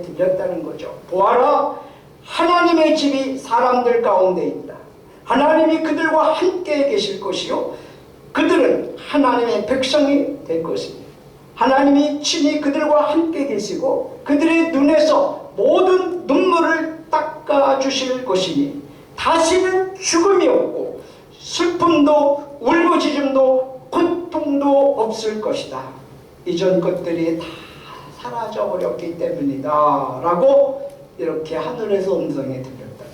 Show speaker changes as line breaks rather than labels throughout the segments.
들렸다는 거죠. 보아라, 하나님의 집이 사람들 가운데 있다. 하나님이 그들과 함께 계실 것이요 그들은 하나님의 백성이 될 것입니다. 하나님이 친히 그들과 함께 계시고 그들의 눈에서 모든 눈물을 닦아주실 것이니 다시는 죽음이 없고 슬픔도 울부짖음도 고통도 없을 것이다. 이전 것들이 다 사라져버렸기 때문이다 라고 이렇게 하늘에서 음성이 들렸다.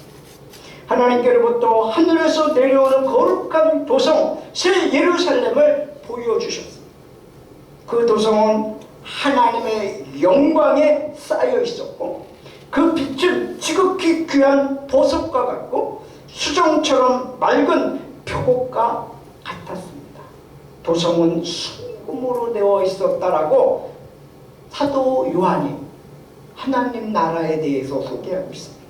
하나님께로부터 하늘에서 내려오는 거룩한 도성 새 예루살렘을 보여주셨습니다. 그 도성은 하나님의 영광에 쌓여 있었고 그 빛은 지극히 귀한 보석과 같고 수정처럼 맑은 벽옥과 같았습니다. 도성은 순금으로 되어 있었다라고 사도 요한이 하나님 나라에 대해서 소개하고 있습니다.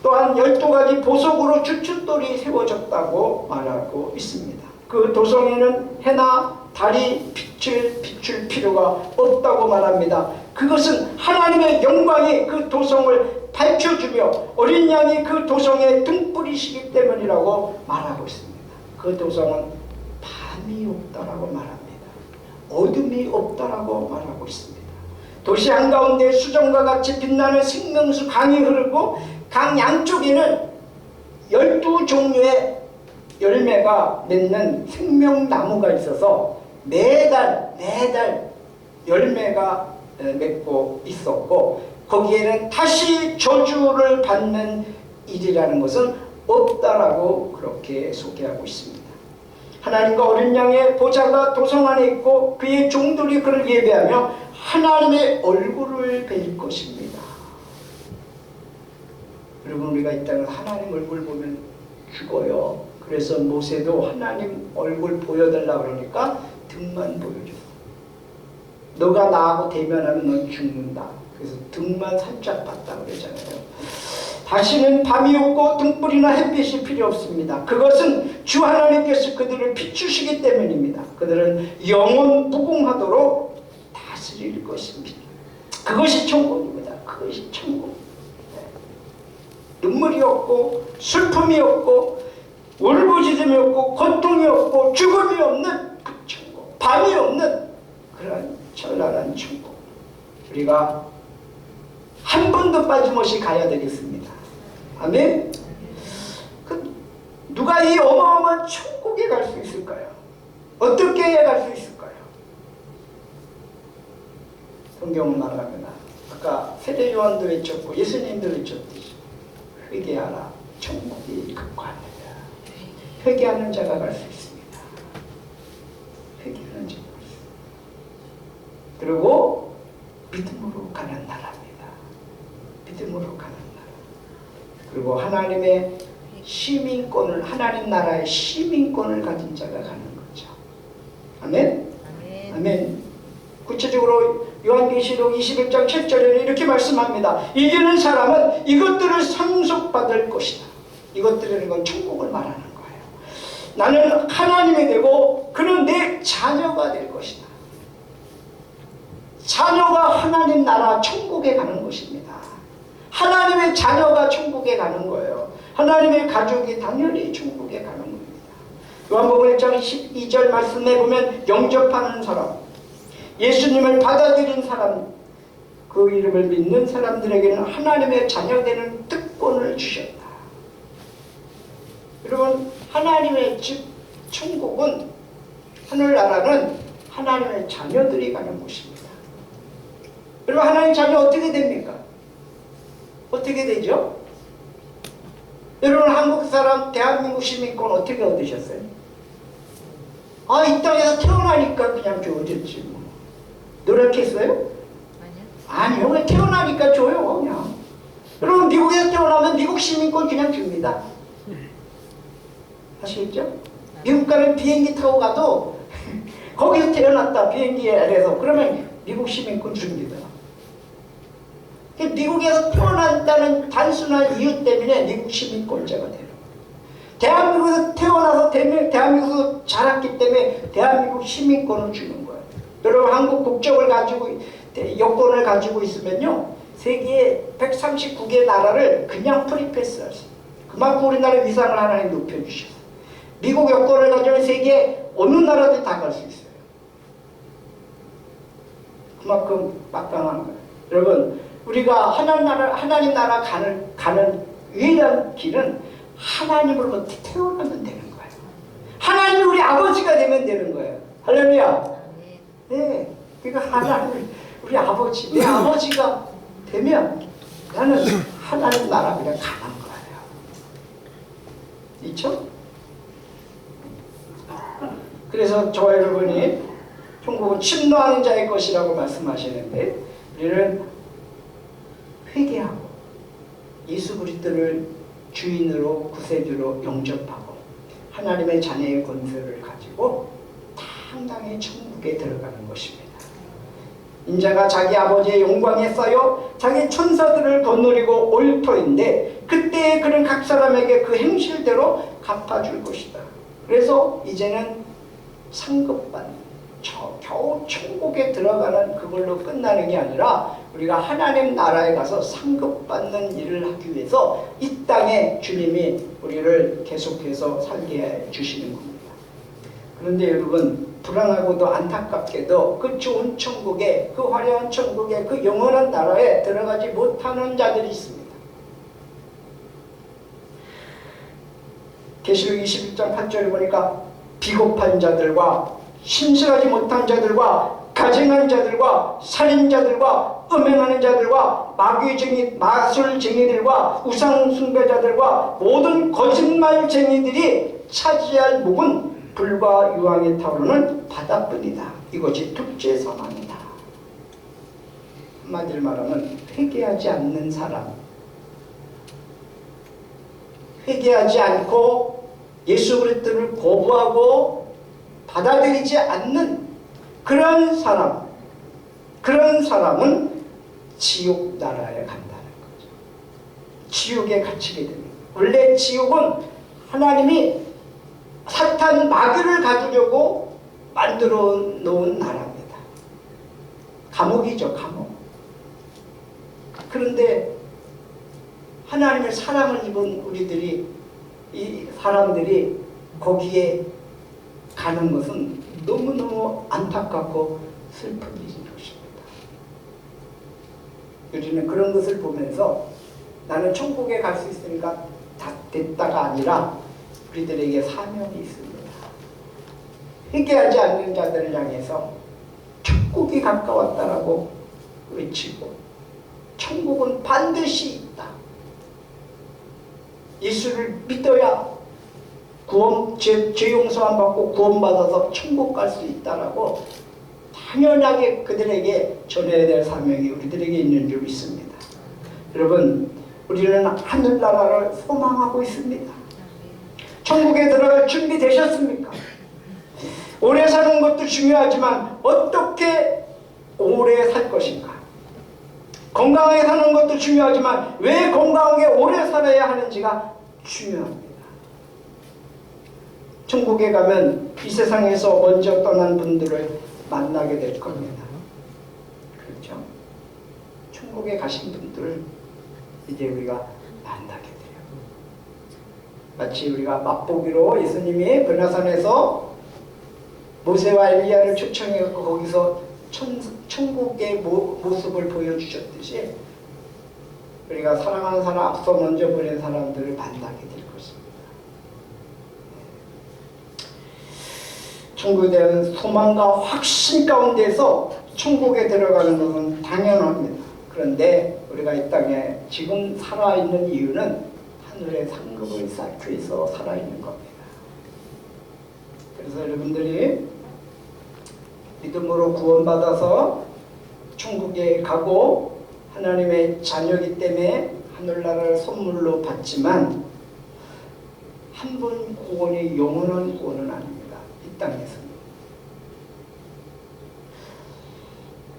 또한 12가지 보석으로 주춧돌이 세워졌다고 말하고 있습니다. 그 도성에는 해나 달이 빛을 비출 필요가 없다고 말합니다. 그것은 하나님의 영광이 그 도성을 밝혀주며 어린 양이 그 도성의 등불이시기 때문이라고 말하고 있습니다. 그 도성은 밤이 없다라고 말합니다. 어둠이 없다라고 말하고 있습니다. 도시 한가운데 수정과 같이 빛나는 생명수 강이 흐르고 강 양쪽에는 12종류의 열매가 맺는 생명나무가 있어서 매달 열매가 맺고 있었고 거기에는 다시 저주를 받는 일이라는 것은 없다라고 그렇게 소개하고 있습니다. 하나님과 어린 양의 보좌가 도성 안에 있고 그의 종들이 그를 예배하며 하나님의 얼굴을 뵐 것입니다. 여러분, 우리가 이 땅에서 하나님 얼굴 보면 죽어요. 그래서 모세도 하나님 얼굴 보여달라고 그러니까 등만 보여줬어. 너가 나하고 대면하면 넌 죽는다. 그래서 등만 살짝 봤다고 그러잖아요. 다시는 밤이 없고 등불이나 햇빛이 필요 없습니다. 그것은 주 하나님께서 그들을 비추시기 때문입니다. 그들은 영원 무궁하도록 다스릴 것입니다. 그것이 천국입니다. 그것이 천국. 눈물이 없고 슬픔이 없고 울부짖음이 없고 고통이 없고 죽음이 없는 그 천국, 밤이 없는 그런 찬란한 천국, 우리가 한 번도 빠짐없이 가야 되겠습니다. 아멘. 누가 이 어마어마한 천국에 갈 수 있을까요? 어떻게 해야 갈 수 있을까요? 성경은 말합니다. 아까 세례 요한도 외쳤고 예수님도 외쳤듯이 회개하라, 천국이 가까웠느니라. 회개하는 자가 갈 수 있습니다. 회개하는 자가 갈 수 있습니다. 그리고 믿음으로 가는 나라입니다. 믿음으로 가는 나라. 그리고 하나님의 시민권을, 하나님 나라의 시민권을 가진 자가 가는 거죠. 아멘? 아멘. 아멘. 구체적으로 요한계시록 21장 7절에는 이렇게 말씀합니다. 이기는 사람은 이것들을 상속받을 것이다. 이것들이라는 건 천국을 말하는 거예요. 나는 하나님이 되고 그는 내 자녀가 될 것이다. 자녀가 하나님 나라 천국에 가는 것입니다. 하나님의 자녀가 천국에 가는 거예요. 하나님의 가족이 당연히 천국에 가는 겁니다. 요한복음 1장 12절 말씀에 보면 영접하는 사람, 예수님을 받아들인 사람, 그 이름을 믿는 사람들에게는 하나님의 자녀되는 특권을 주셨다. 여러분, 하나님의 집 천국은, 하늘나라는 하나님의 자녀들이 가는 곳입니다. 여러분, 하나님 자녀 어떻게 됩니까? 어떻게 되죠? 여러분, 한국 사람, 대한민국 시민권 어떻게 얻으셨어요? 아, 이 땅에서 태어나니까 그냥 주어졌지 뭐. 노력했어요? 아니요. 그냥 태어나니까 줘요. 그냥. 여러분, 미국에서 태어나면 미국 시민권 그냥 줍니다. 아시겠죠? 미국 가면 비행기 타고 가도 거기서 태어났다, 비행기에 아래서, 그러면 미국 시민권 줍니다. 미국에서 태어났다는 단순한 이유 때문에 미국 시민권자가 돼요. 대한민국에서 태어나서 대한민국에서 자랐기 때문에 대한민국 시민권을 주는 거예요. 여러분, 한국 국적을 가지고, 여권을 가지고 있으면요, 세계 139개 나라를 그냥 프리패스하셨어요. 그만큼 우리나라의 위상을 하나님 높여주셨어요. 미국 여권을 가지면 세계 어느 나라든 다 갈 수 있어요. 그만큼 막강한 거예요. 여러분, 우리가 하나님 나라 가는 유일한 길은 하나님으로부터 태어나면 되는 거예요. 하나님이 우리 아버지가 되면 되는 거예요. 할렐루야. 네, 그러니까 하나님 우리 아버지, 내 아버지가 되면 나는 하나님 나라 그냥 가는 거예요. 있죠? 그래서 저와 여러분이 천국은 침노하는 자의 것이라고 말씀하시는데, 우리는 회개하고 예수 그리스도를 주인으로 구세주로 영접하고 하나님의 자녀의 권세를 가지고 당당히 천국에 들어가는 것입니다. 인자가 자기 아버지의 영광에 쌓여 자기 천사들을 거느리고 올 터인데, 그때 그는 각 사람에게 그 행실대로 갚아줄 것이다. 그래서 이제는 상급받는, 겨우 천국에 들어가는 그걸로 끝나는 게 아니라 우리가 하나님 나라에 가서 상급받는 일을 하기 위해서 이 땅에 주님이 우리를 계속해서 살게 해 주시는 겁니다. 그런데 여러분, 불안하고도 안타깝게도 그 좋은 천국에, 그 화려한 천국에, 그 영원한 나라에 들어가지 못하는 자들이 있습니다. 계시록 21장 8절에 보니까 비겁한 자들과 신실하지 못한 자들과 가증한 자들과 살인자들과 음행하는 자들과 마술쟁이들과 우상숭배자들과 모든 거짓말쟁이들이 차지할 목은 불과 유황에 타오르는 바다뿐이다. 이것이 둘째 사망이다. 한마디로 말하면 회개하지 않는 사람, 회개하지 않고 예수 그리스도를 거부하고 받아들이지 않는 그런 사람은 지옥 나라에 간다는 거죠. 지옥에 갇히게 됩니다. 원래 지옥은 하나님이 사탄 마귀를 가두려고 만들어 놓은 나라입니다. 감옥이죠, 감옥. 그런데 하나님의 사랑을 입은 이 사람들이 거기에 가는 것은 너무너무 안타깝고 슬픈 일인 것입니다. 우리는 그런 것을 보면서 나는 천국에 갈 수 있으니까 다 됐다가 아니라 우리들에게 사명이 있습니다. 회개하지 않는 자들을 향해서 천국이 가까웠다라고 외치고, 천국은 반드시 있다. 예수를 믿어야 죄 용서함 받고 구원받아서 천국 갈 수 있다라고 당연하게 그들에게 전해야 될 사명이 우리들에게 있는 줄 믿습니다. 여러분, 우리는 하늘나라를 소망하고 있습니다. 천국에 들어갈 준비 되셨습니까? 오래 사는 것도 중요하지만 어떻게 오래 살 것인가? 건강하게 사는 것도 중요하지만 왜 건강하게 오래 살아야 하는지가 중요합니다. 천국에 가면 이 세상에서 먼저 떠난 분들을 만나게 될 겁니다. 그렇죠? 천국에 가신 분들을 이제 우리가 만나게 돼요. 마치 우리가 맛보기로 예수님이 변화산에서 모세와 엘리야를 초청해서 거기서 천국의 모습을 보여주셨듯이 우리가 사랑하는 사람, 앞서 먼저 보낸 사람들을 만나게 될 것입니다. 천국에 대한 소망과 확신 가운데서 천국에 들어가는 것은 당연합니다. 그런데 우리가 이 땅에 지금 살아있는 이유는 하늘의 상급을 쌓기 위해서 살아있는 겁니다. 그래서 여러분들이 믿음으로 구원받아서 천국에 가고 하나님의 자녀이기 때문에 하늘나라를 선물로 받지만 한 번 구원이 영원한 구원은 아닙니다. 이 땅에서는.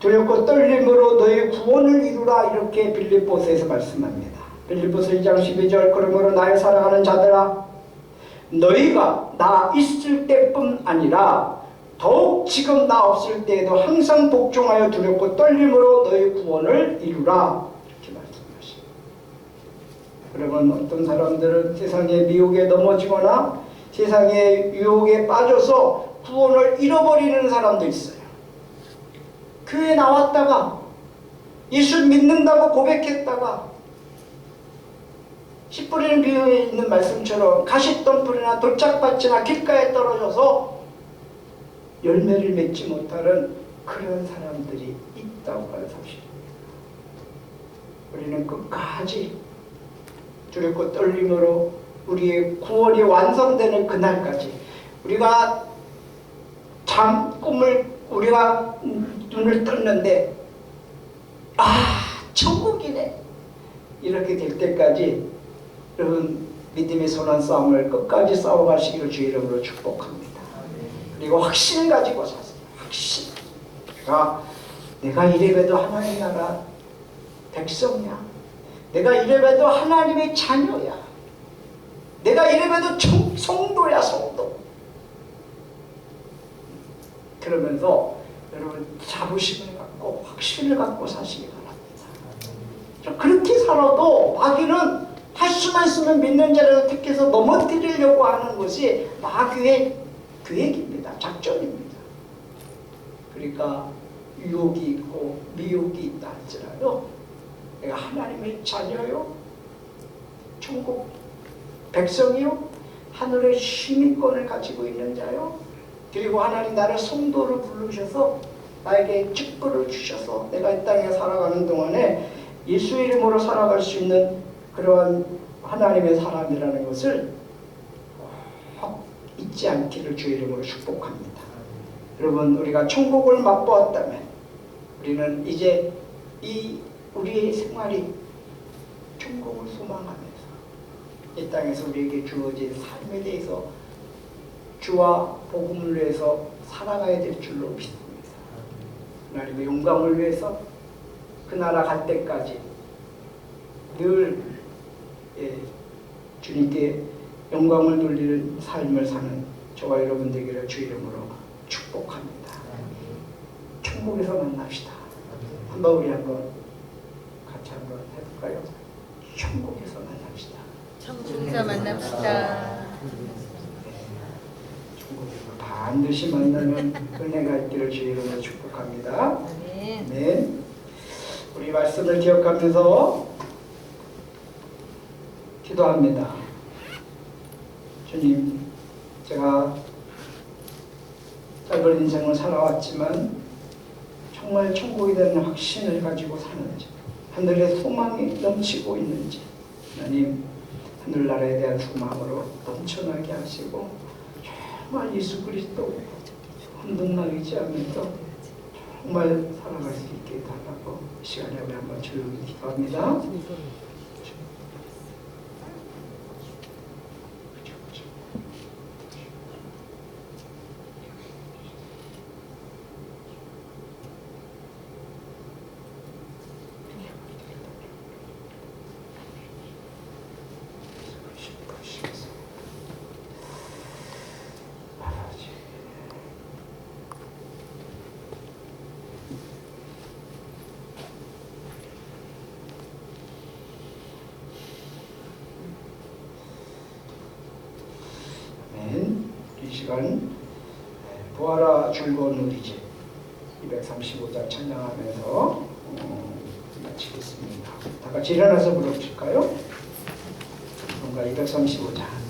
두렵고 떨림으로 너희 구원을 이루라, 이렇게 빌립보서에서 말씀합니다. 빌립보서 2장 12절 그러므로 나의 사랑하는 자들아, 너희가 나 있을 때뿐 아니라 더욱 지금 나 없을 때에도 항상 복종하여 두렵고 떨림으로 너희 구원을 이루라. 그러면 어떤 사람들은 세상의 미혹에 넘어지거나 세상의 유혹에 빠져서 구원을 잃어버리는 사람도 있어요. 교회 나왔다가 예수 믿는다고 고백했다가 씨 뿌리는 비유에 있는 말씀처럼 가시덤불이나 돌짝밭이나 길가에 떨어져서 열매를 맺지 못하는 그런 사람들이 있다고 하는 사실입니다. 우리는 끝까지 두렵고 떨림으로 우리의 구원이 완성되는 그날까지 우리가 우리가 눈을 떴는데 천국이네 이렇게 될 때까지 여러분 믿음의 선한 싸움을 끝까지 싸워가시기를 주의 이름으로 축복합니다. 그리고 확신을 가지고 사세요. 확신. 내가 이래봬도 하나님 나라 백성이야. 내가 이래봬도 하나님의 자녀야. 내가 이래봬도 성도야, 성도. 그러면서 여러분 자부심을 갖고 확신을 갖고 사시기 바랍니다. 그렇게 살아도 마귀는 할 수만 있으면 믿는 자를 택해서 넘어뜨리려고 하는 것이 마귀의 계획입니다. 작전입니다. 그러니까 유혹이 있고 미혹이 있다 할지라도 내가 하나님의 자녀요, 천국 백성이요, 하늘의 시민권을 가지고 있는 자요, 그리고 하나님 나를 성도로 부르셔서 나에게 직분을 주셔서 내가 이 땅에 살아가는 동안에 예수의 이름으로 살아갈 수 있는 그러한 하나님의 사람이라는 것을 잊지 않기를 주의 이름으로 축복합니다. 여러분, 우리가 천국을 맛보았다면 우리는 이제 우리의 생활이 천국을 소망하면서 이 땅에서 우리에게 주어진 삶에 대해서 주와 복음을 위해서 살아가야 될 줄로 믿습니다. 하나님의 영광을 위해서 그 나라 갈 때까지 늘 주님께 영광을 돌리는 삶을 사는 저와 여러분 되기를 주 이름으로 축복합니다. 천국에서 만납시다. 우리 한번 같이 한번 해볼까요? 천국에서 만납시다.
천국에서 만납시다.
천국에서 반드시 만나는 은혜가 있기를 주 이름으로 축복합니다. 네. 우리 말씀을 기억하면서 기도합니다. 주님, 제가 짧은 인생을 살아왔지만 정말 천국에 대한 확신을 가지고 사는지, 하늘의 소망이 넘치고 있는지, 하나님 하늘나라에 대한 소망으로 넘쳐나게 하시고 정말 예수 그리스도 혼돈나지 않으면서 정말 살아갈 수 있게 달라고 이 시간에 우리 한번 조용히 기도합니다. 이 시간 부활아 즐거운 우리 집 235장 찬양하면서 마치겠습니다. 다 같이 일어나서 부르실까요? 뭔가 235장.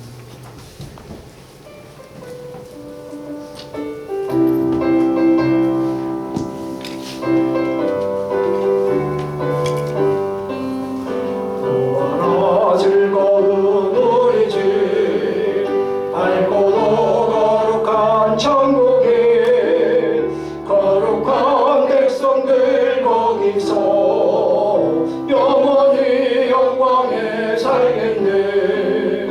영원히 영광에 살겠네.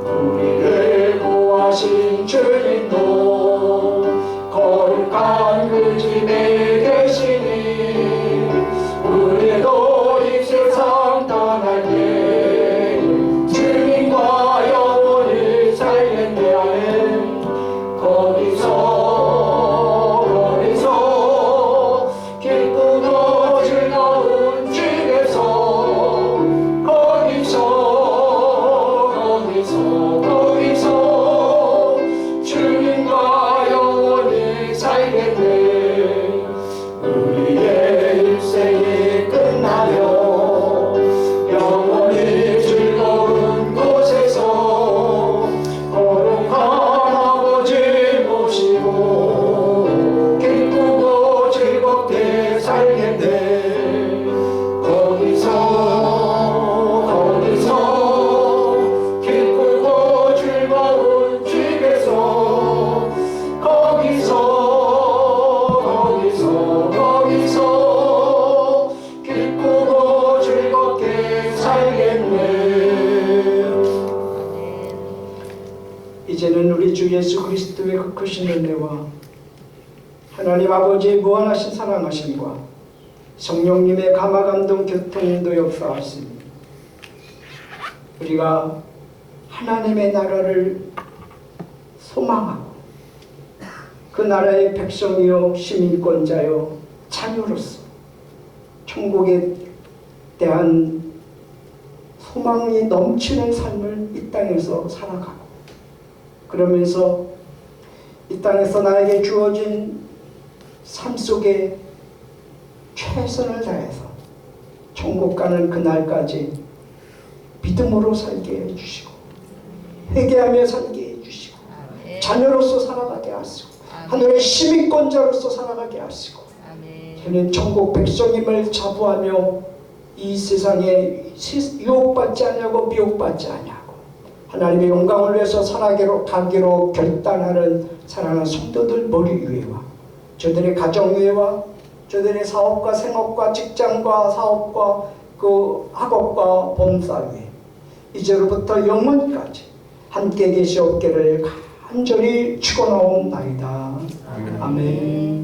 우리를 구하신 주님도 거룩한 그 집에 계시니 우리도 이 세상 떠날 때 주님과 영원히 살겠네 하는 거기서 기쁘고 즐거운 집에서 거기서 주님과 영원히 살겠네. 우리의 일생이 끝나며 영원히 즐거운 곳에서 거룩한 아버지 모시고 기쁘고 즐겁게 살겠네. 거기서 기쁘고 즐거운 집에서 거기서 기쁘고 즐겁게 살겠네. 이제는 우리 주 예수 그리스도의 그 크신 은혜와 하나님 아버지의 무한하신 사랑하심과 성령님의 감화감동 교통도 역사하시니 우리가 하나님의 나라를 소망하고 그 나라의 백성이요 시민권자요 자녀로서 천국에 대한 소망이 넘치는 삶을 이 땅에서 살아가고 그러면서 이 땅에서 나에게 주어진 삶 속에 최선을 다해서 천국 가는 그날까지 믿음으로 살게 해주시고 회개하며 살게 해주시고 자녀로서 살아가게 하시고 하늘의 시민권자로서 살아가게 하시고 저는 천국 백성임을 자부하며 이 세상에 유혹받지 않냐고 미혹받지 않냐고 하나님의 영광을 위해서 살아가기로 결단하는 사랑하는 성도들 머리 위에와 저들의 가정 위에와 저들의 사업과 생업과 직장과 사업과 그 학업과 범사 위에 이제로부터 영원까지 함께 계시옵기를 간절히 축원하옵나이다. 아멘.